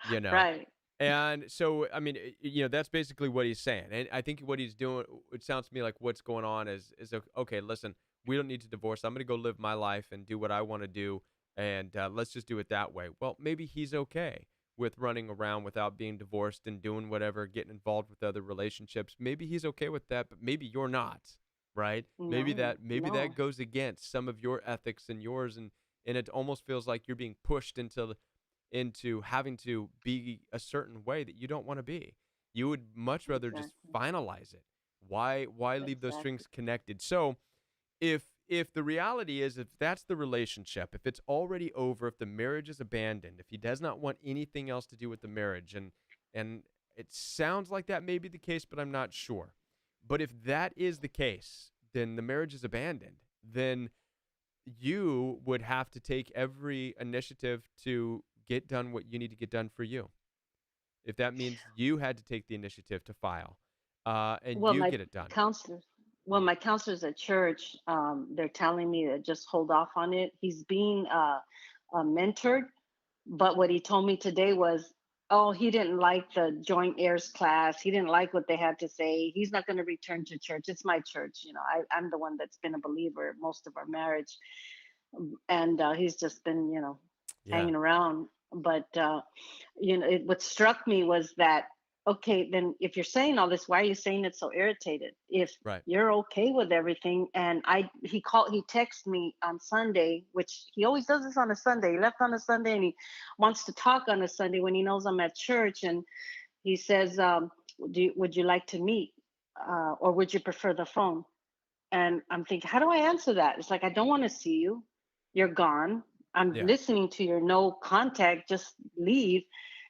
A: You know?
C: right,
A: And so, I mean, that's basically what he's saying. And I think what he's doing, it sounds to me like what's going on is okay, listen, we don't need to divorce. I'm going to go live my life and do what I want to do. And let's just do it that way. Well, maybe he's okay with running around without being divorced and doing whatever, getting involved with other relationships. Maybe he's okay with that, but maybe you're not, right? Maybe
C: no,
A: that goes against some of your ethics and yours. And it almost feels like you're being pushed into having to be a certain way that you don't want to be. You would much rather just
C: exactly,
A: finalize it. Why leave those
C: exactly.
A: strings connected? So if the reality is, if that's the relationship, if it's already over, if the marriage is abandoned, if he does not want anything else to do with the marriage, and it sounds like that may be the case, but I'm not sure. But if that is the case, then the marriage is abandoned. Then you would have to take every initiative to get done what you need to get done for you. If that means you had to take the initiative to file, and
C: Well,
A: you
C: my
A: get it done.
C: counselors, well, my counselors at church, they're telling me to just hold off on it. He's being mentored, but what he told me today was, oh, he didn't like the joint heirs class. He didn't like what they had to say. He's not going to return to church. It's my church. I'm the one that's been a believer most of our marriage. And he's just been,
A: Yeah,
C: hanging around. But what struck me was that, okay, then if you're saying all this, why are you saying it so irritated? If
A: right.
C: you're okay with everything, and he texted me on Sunday, which he always does this on a Sunday. He left on a Sunday, and he wants to talk on a Sunday when he knows I'm at church, and he says, would you like to meet, or would you prefer the phone? And I'm thinking, how do I answer that? It's like, I don't want to see you. You're gone. I'm
A: Yeah,
C: listening to your no contact, just leave.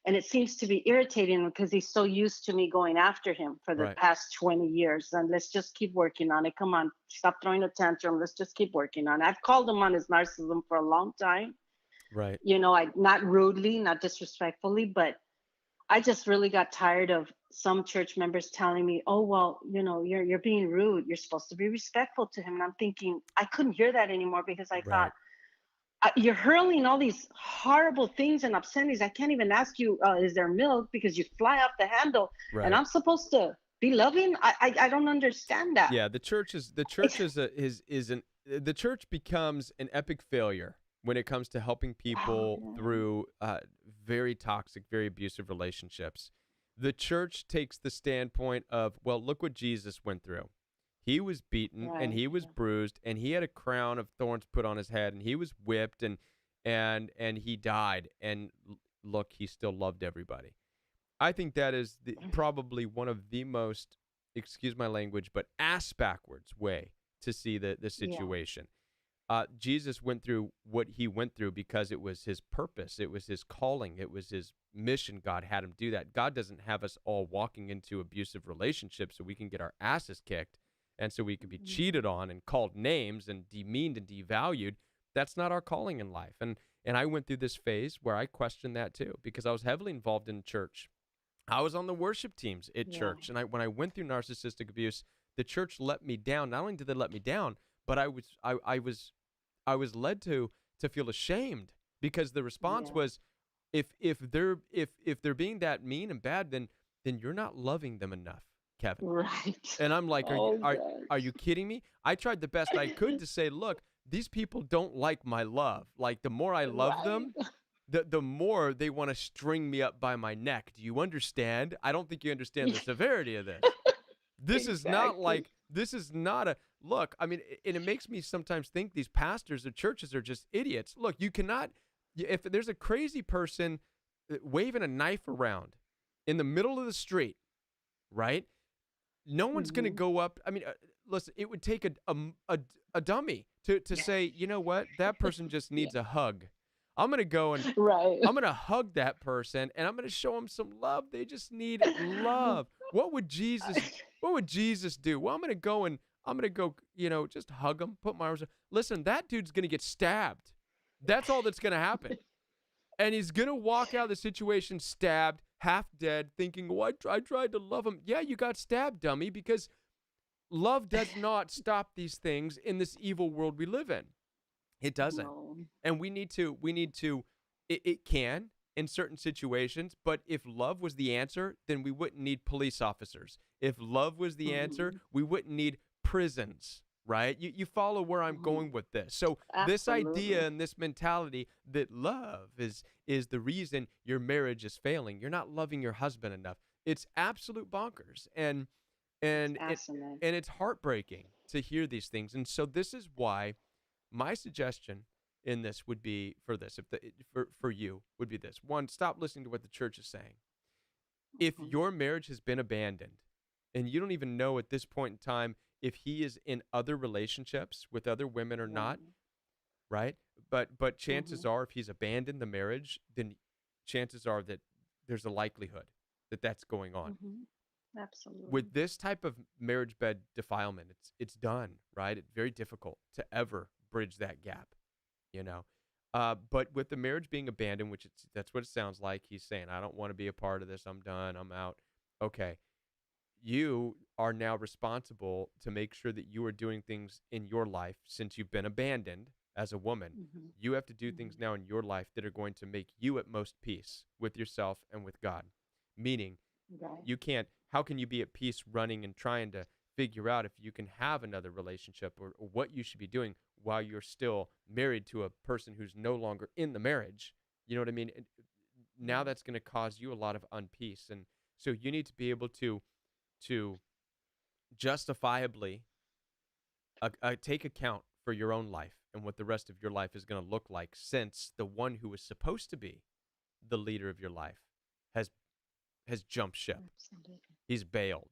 C: And it seems to be irritating because he's so used to me going after him for the
A: right,
C: past 20 years. And let's just keep working on it. Come on, stop throwing a tantrum. Let's just keep working on it. I've called him on his narcissism for a long time.
A: right.
C: I not rudely, not disrespectfully, but I just really got tired of some church members telling me, "Oh, well, you're being rude. You're supposed to be respectful to him." And I'm thinking, I couldn't hear that anymore because I thought,
A: Right.
C: you're hurling all these horrible things and obscenities. I can't even ask you, is there milk, because you fly off the handle, and
A: Right.
C: I'm supposed to be loving. I don't understand that.
A: Yeah, the church becomes an epic failure when it comes to helping
C: Oh,
A: people
C: yeah.
A: through very toxic, very abusive relationships. The church takes the standpoint of, well, look what Jesus went through. He was beaten and
C: Right.
A: he was bruised and he had a crown of thorns put on his head and he was whipped and he died and look, he still loved everybody. I think that is probably one of the most, excuse my language, but ass backwards way to see the
C: Yeah.
A: situation. Jesus went through what he went through because it was his purpose. It was his calling. It was his mission. God had him do that. God doesn't have us all walking into abusive relationships so we can get our asses kicked and so we can be cheated on and called names and demeaned and devalued. That's not our calling in life. And I went through this phase where I questioned that too because I was heavily involved in church I was on the worship teams at
C: Yeah.
A: church, and when I went through narcissistic abuse, the church let me down. Not only did they let me down, but I was led to feel ashamed because the response
C: Yeah.
A: was, if they're being that mean and bad, then you're not loving them enough, Kevin.
C: Right.
A: And I'm like,
C: Oh
A: are you
C: gosh.
A: kidding me? I tried the best I could to say, look, these people don't like my love. Like, the more I love
C: Right.
A: them, the more they want to string me up by my neck. Do you understand? I don't think you understand the severity of this.
C: Exactly.
A: This is not a look. I mean, and it makes me sometimes think these pastors or churches are just idiots. Look, you cannot, if there's a crazy person waving a knife around in the middle of the street, right? No one's going to
C: Hmm.
A: go up. I mean, listen, it would take a dummy to say, you know what, that person just
C: Yeah.
A: needs a hug. I'm going to go and
C: Right.
A: I'm going to hug that person and I'm going to show them some love. They just need love. What would Jesus do? Well, I'm going to go, just hug him, put my arms. Listen, that dude's going to get stabbed. That's all that's going to happen. And he's going to walk out of the situation stabbed, half dead, thinking, oh, I tried to love him. Yeah, you got stabbed, dummy, because love does not stop these things in this evil world we live in. It doesn't.
C: No.
A: And it can in certain situations, but if love was the answer, then we wouldn't need police officers. If love was the answer,
C: Hmm.
A: we wouldn't need prisons, right? You follow where I'm
C: Hmm.
A: going with this. So this idea
C: Absolutely.
A: and this mentality that love is the reason your marriage is failing. You're not loving your husband enough. It's absolute bonkers.
C: It's
A: And it
C: asinine.
A: and it's heartbreaking to hear these things. And so this is why my suggestion in this would be for this, if the for you would be this. One, stop listening to what the church is saying. If
C: Hmm.
A: your marriage has been abandoned and you don't even know at this point in time if he is in other relationships with other women or not,
C: Right.
A: right? But
C: Hmm.
A: chances are if he's abandoned the marriage, then chances are that there's a likelihood that that's going on.
C: Hmm. Absolutely.
A: With this type of marriage bed defilement, it's done, right? It's very difficult to ever bridge that gap, you know. But with the marriage being abandoned, that's what it sounds like. He's saying, I don't want to be a part of this. I'm done. I'm out. Okay. You are now responsible to make sure that you are doing things in your life since you've been abandoned as a woman.
C: Hmm.
A: You have to do
C: Hmm.
A: things now in your life that are going to make you at most peace with yourself and with God. Meaning,
C: Right.
A: how can you be at peace running and trying to figure out if you can have another relationship or what you should be doing while you're still married to a person who's no longer in the marriage? You know what I mean? And now
C: Right.
A: that's going to cause you a lot of unpeace. And so you need to be able to justifiably take account for your own life and what the rest of your life is going to look like, since the one who was supposed to be the leader of your life has jumped ship.
C: Absolutely.
A: He's bailed.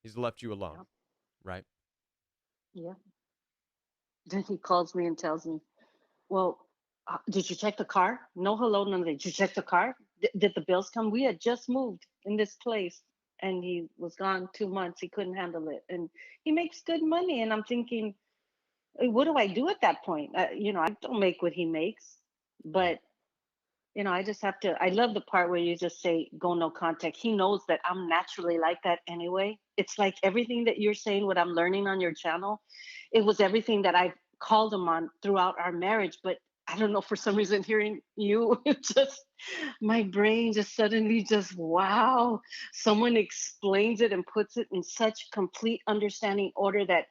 A: He's left you alone,
C: Yep.
A: right?
C: Yeah. Then he calls me and tells me, "Well, did you check the car? No, hello, none. Did you check the car? Did the bills come? We had just moved in this place, and he was gone 2 months. He couldn't handle it, and he makes good money. And I'm thinking, what do I do at that point? I don't make what he makes,
A: Yeah.
C: but I just have to. I love the part where you just say, "Go no contact." He knows that I'm naturally like that anyway. It's like everything that you're saying, what I'm learning on your channel, it was everything that I called him on throughout our marriage. But I don't know, for some reason, hearing you, it just my brain just suddenly just wow. Someone explains it and puts it in such complete understanding order that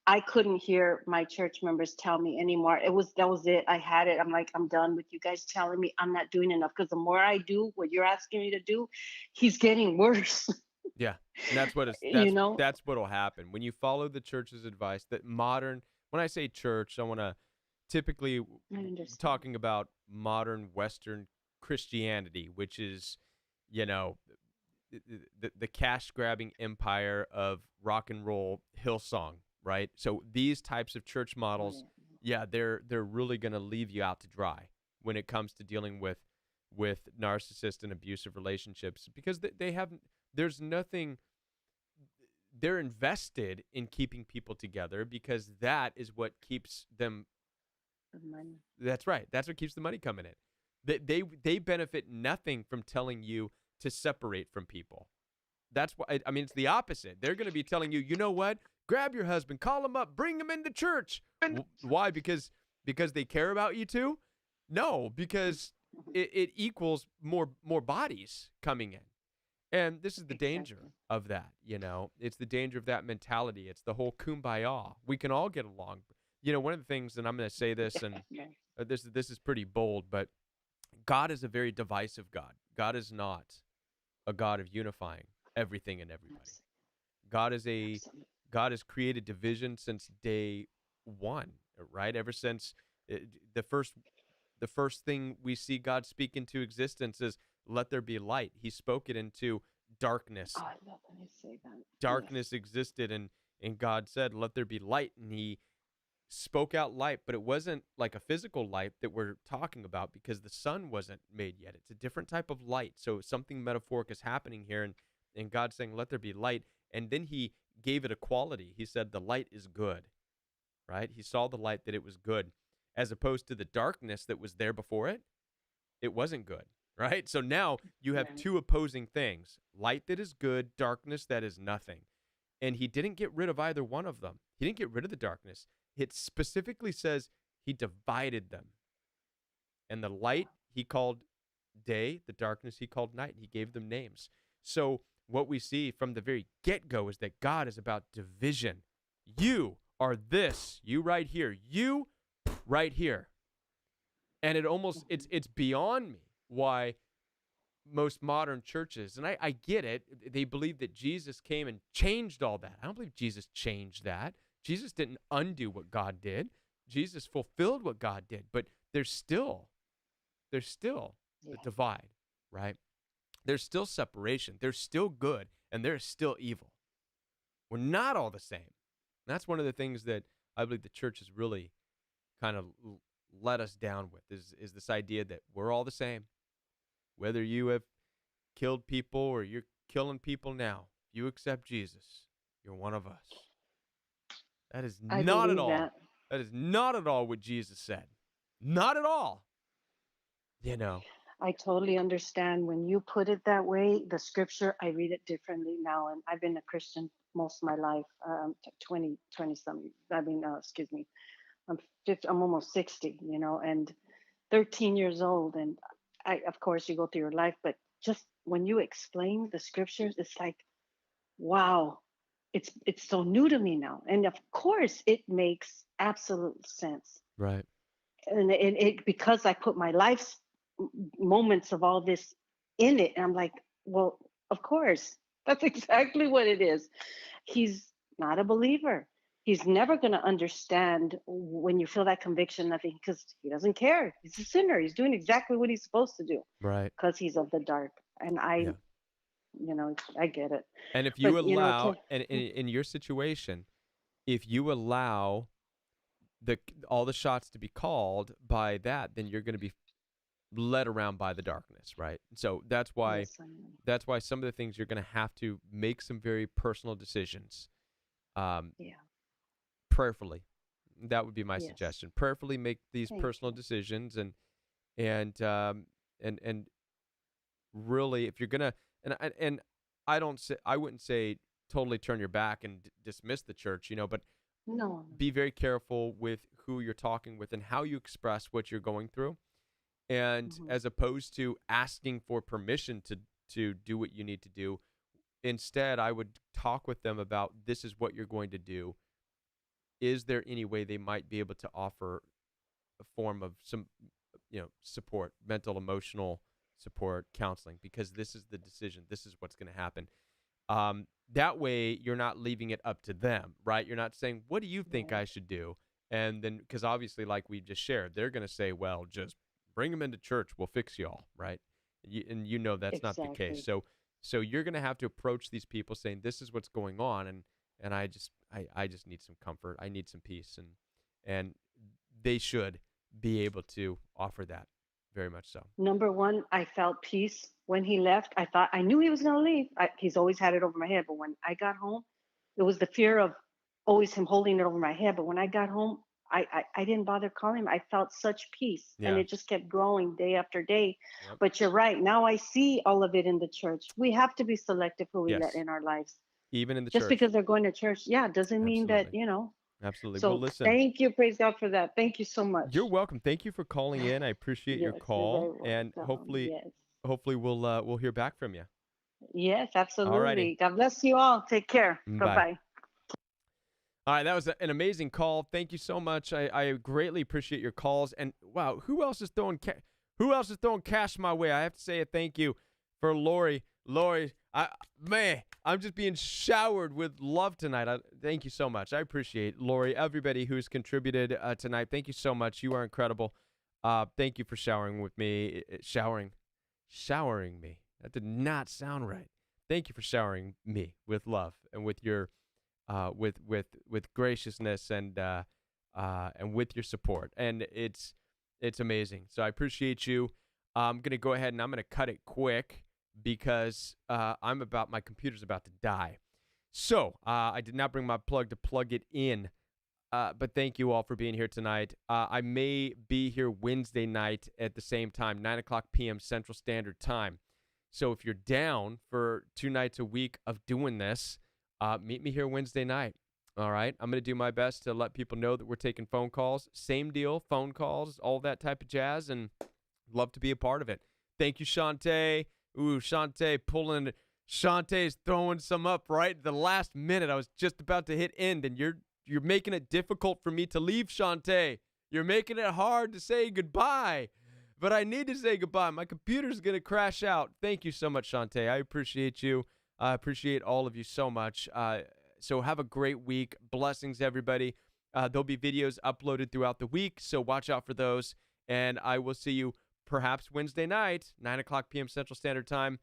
C: I couldn't hear my church members tell me anymore. That was it. I had it. I'm like, I'm done with you guys telling me I'm not doing enough, because the more I do what you're asking me to do, he's getting worse.
A: Yeah. And that's what it's
C: you know?
A: that's what'll happen when you follow the church's advice. That modern, when I say church, I want to typically
C: I understand.
A: talking about modern Western Christianity, which is, you know, the cash grabbing empire of rock and roll Hillsong, right? So these types of church models,
C: Right.
A: yeah, they're really going to leave you out to dry when it comes to dealing with narcissist and abusive relationships, because they have, there's nothing, they're invested in keeping people together because that is what keeps them.
C: The money.
A: That's right. That's what keeps the money coming in. They benefit nothing from telling you to separate from people. That's why, I mean, it's the opposite. They're going to be telling you, you know what? Grab your husband, call him up, bring him into church. Why? Because they care about you too? No, because it equals more bodies coming in. And this is the danger
C: Exactly.
A: of that, It's the danger of that mentality. It's the whole kumbaya. We can all get along. One of the things, and I'm going to say this, and
C: Yeah.
A: this is pretty bold, but God is a very divisive God. God is not a God of unifying everything and everybody.
C: Abs-
A: God is a
C: Absolutely.
A: God has created division since day one, right? Ever since it, the first the first thing we see God speak into existence is let there be light. He spoke it into
C: Oh,
A: darkness.
C: I love when you say that. Yes.
A: Darkness existed, and God said, let there be light, and he spoke out light, but it wasn't like a physical light that we're talking about because the sun wasn't made yet. It's a different type of light. So something metaphoric is happening here, and God's saying, let there be light. And then he gave it a quality. He said, the light is good, right? He saw the light that it was good, as opposed to the darkness that was there before it. It wasn't good, right? So now you have
C: Right.
A: two opposing things, light that is good, darkness that is nothing. And he didn't get rid of either one of them. He didn't get rid of the darkness. It specifically says he divided them. And the light he called day, the darkness he called night. He gave them names. So what we see from the very get-go is that God is about division. You are this, you right here, you right here. And it almost
C: Mhm.
A: it's beyond me why most modern churches, and I get it, they believe that Jesus came and changed all that. I don't believe Jesus changed that. Jesus didn't undo what God did. Jesus fulfilled what God did, but there's still the
C: Yeah.
A: divide, right? There's still separation. There's still good, and there's still evil. We're not all the same. And that's one of the things that I believe the church has really kind of let us down with is this idea that we're all the same. Whether you have killed people or you're killing people now, if you accept Jesus, you're one of us. That is
C: I
A: not at
C: believe
A: all.
C: that.
A: That is not at all what Jesus said. Not at all. You know.
C: I totally understand when you put it that way. The scripture, I read it differently now. And I've been a Christian most of my life, 20 some. I mean, excuse me. I'm 50, I'm almost 60, and 13 years old. And of course, you go through your life, but just when you explain the scriptures, it's like, wow, it's so new to me now. And of course, it makes absolute sense.
A: Right.
C: And it because I put my life's moments of all this in it, and I'm like, well, of course, that's exactly what it is. He's not a believer. He's never going to understand when you feel that conviction, nothing, because he doesn't care. He's a sinner. He's doing exactly what he's supposed to do
A: Right.
C: because he's of the dark. And
A: Yeah.
C: I get it.
A: And if you
C: But
A: allow, and in your situation, if you allow the all the shots to be called by that, then you're going to be led around by the darkness, right? So
C: yes, I am.
A: that's why some of the things you're going to have to make some very personal decisions, um,
C: Yeah.
A: prayerfully. That would be my
C: Yes.
A: suggestion. Prayerfully make these
C: Thank
A: personal
C: you.
A: decisions, and and really, if you're gonna, and I wouldn't say totally turn your back and dismiss the church, but
C: No.
A: be very careful with who you're talking with and how you express what you're going through. And
C: Hmm.
A: as opposed to asking for permission to do what you need to do, instead I would talk with them about this is what you're going to do. Is there any way they might be able to offer a form of some support, mental, emotional support, counseling, because this is the decision. This is what's going to happen. That way you're not leaving it up to them, right? You're not saying, what do you think
C: Right.
A: I should do? And then, because obviously, like we just shared, they're going to say, well, just bring them into church. We'll fix y'all, right? And that's not the case.
C: Exactly.
A: So you're going to have to approach these people saying, this is what's going on. And I just need some comfort. I need some peace. And they should be able to offer that, very much so.
C: Number one, I felt peace when he left. I knew he was going to leave. He's always had it over my head. But when I got home, it was the fear of always him holding it over my head. But when I got home, I didn't bother calling him. I felt such peace, and
A: Yeah.
C: it just kept growing day after day.
A: Yep.
C: But you're right. Now I see all of it in the church. We have to be selective who we let
A: Yes.
C: in our lives.
A: Even in the
C: Just
A: church.
C: because they're going to church, yeah, doesn't mean that,
A: Absolutely. Absolutely. Well,
C: So
A: listen.
C: thank you. Praise God for that. Thank you so
A: You're
C: much.
A: welcome. Thank you for calling in. I appreciate your
C: Yes, you're
A: call,
C: very
A: and
C: welcome. Yes.
A: hopefully we'll hear back from you.
C: Yes,
A: Alrighty.
C: absolutely. God bless you all. Take care. Bye
A: Bye.
C: bye.
A: All right, that was an amazing call. Thank you so much. I greatly appreciate your calls. And wow, who else is throwing cash my way? I have to say a thank you for Lori. Lori, I'm just being showered with love tonight. Thank you so much. I appreciate Lori, everybody who's contributed tonight. Thank you so much. You are incredible. Thank you for showering with me. Showering me. That did not sound right. Thank you for showering me with love and with your with graciousness and with your support, and it's amazing. So I appreciate you. I'm gonna go ahead and I'm gonna cut it quick because my computer's about to die. So I did not bring my plug to plug it in, but thank you all for being here tonight. I may be here Wednesday night at the same time, 9:00 p.m. Central Standard Time. So if you're down for 2 nights a week of doing this, meet me here Wednesday night. All right. I'm going to do my best to let people know that we're taking phone calls. Same deal, phone calls, all that type of jazz, and love to be a part of it. Thank you, Shantae. Ooh, Shantae's throwing some up right at the last minute. I was just about to hit end, and you're making it difficult for me to leave, Shantae. You're making it hard to say goodbye. But I need to say goodbye. My computer's going to crash out. Thank you so much, Shantae. I appreciate you. I appreciate all of you so much. So have a great week. Blessings, everybody. There'll be videos uploaded throughout the week, so watch out for those. And I will see you perhaps Wednesday night, 9:00 p.m. Central Standard Time.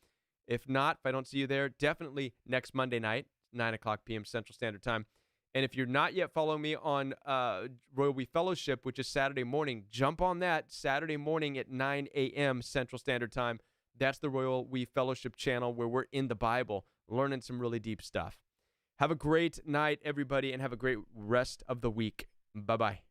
A: If not, if I don't see you there, definitely next Monday night, 9:00 p.m. Central Standard Time. And if you're not yet following me on Royal We Fellowship, which is Saturday morning, jump on that Saturday morning at 9 a.m. Central Standard Time. That's the Royal We Fellowship channel where we're in the Bible, learning some really deep stuff. Have a great night, everybody, and have a great rest of the week. Bye-bye.